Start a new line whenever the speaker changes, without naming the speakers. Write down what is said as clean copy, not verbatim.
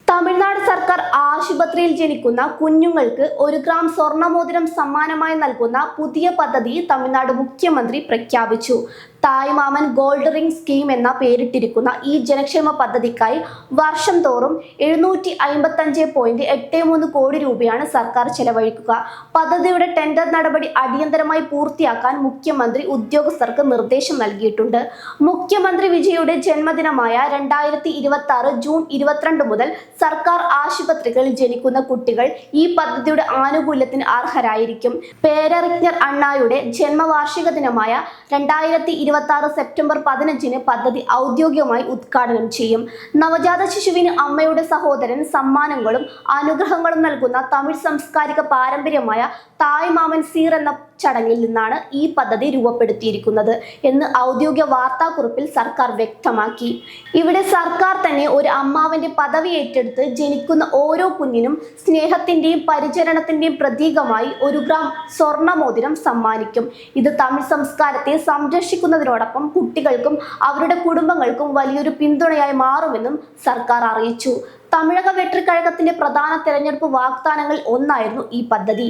തമിഴ്നാട് സർക്കാർ ആശുപത്രിയിൽ ജനിക്കുന്ന കുഞ്ഞുങ്ങൾക്ക് 1 ഗ്രാം സ്വർണ്ണമോതിരം സമ്മാനമായി നൽകുന്ന പുതിയ പദ്ധതി തമിഴ്നാട് മുഖ്യമന്ത്രി പ്രഖ്യാപിച്ചു. തായ്മാമൻ ഗോൾഡ് റിംഗ് സ്കീം എന്ന പേരിട്ടിരിക്കുന്ന ഈ ജനക്ഷേമ പദ്ധതിക്കായി വർഷം തോറും 755.83 കോടി രൂപയാണ് സർക്കാർ ചെലവഴിക്കുക. പദ്ധതിയുടെ ടെൻഡർ നടപടി അടിയന്തരമായി പൂർത്തിയാക്കാൻ മുഖ്യമന്ത്രി ഉദ്യോഗസ്ഥർക്ക് നിർദ്ദേശം നൽകിയിട്ടുണ്ട്. മുഖ്യമന്ത്രി വിജയുടെ ജന്മദിനമായ 2026 ജൂൺ 22 മുതൽ സർക്കാർ ആശുപത്രികളിൽ ജനിക്കുന്ന കുട്ടികൾ ഈ പദ്ധതിയുടെ ആനുകൂല്യത്തിന് അർഹരായിരിക്കും. പേരറിജ്ഞർ അണ്ണായുടെ ജന്മവാർഷിക ദിനമായ 2026 സെപ്റ്റംബർ 15-ന് പദ്ധതി ഔദ്യോഗികമായി ഉദ്ഘാടനം ചെയ്യും. നവജാത ശിശുവിന് അമ്മയുടെ സഹോദരൻ സമ്മാനങ്ങളും അനുഗ്രഹങ്ങളും നൽകുന്ന തമിഴ് സാംസ്കാരിക പാരമ്പര്യമായ തായ്മാമൻ സീർ എന്ന ചടങ്ങിൽ നിന്നാണ് ഈ പദ്ധതി രൂപപ്പെടുത്തിയിരിക്കുന്നത് എന്ന് ഔദ്യോഗിക വാർത്താക്കുറിപ്പിൽ സർക്കാർ വ്യക്തമാക്കി. ഇവിടെ സർക്കാർ തന്നെ ഒരു അമ്മാവന്റെ പദവി ഏറ്റെടുത്ത് ജനിക്കുന്ന ഓരോ കുഞ്ഞിനും സ്നേഹത്തിന്റെയും പരിചരണത്തിന്റെയും പ്രതീകമായി 1 ഗ്രാം സ്വർണ്ണമോതിരം സമ്മാനിക്കും. ഇത് തമിഴ് സംസ്കാരത്തെ സംരക്ഷിക്കുന്നതിനോടൊപ്പം കുട്ടികൾക്കും അവരുടെ കുടുംബങ്ങൾക്കും വലിയൊരു പിന്തുണയായി മാറുമെന്നും സർക്കാർ അറിയിച്ചു. തമിഴക വെട്രിക്കഴകത്തിന്റെ പ്രധാന തെരഞ്ഞെടുപ്പ് വാഗ്ദാനങ്ങളിൽ ഒന്നായിരുന്നു ഈ പദ്ധതി.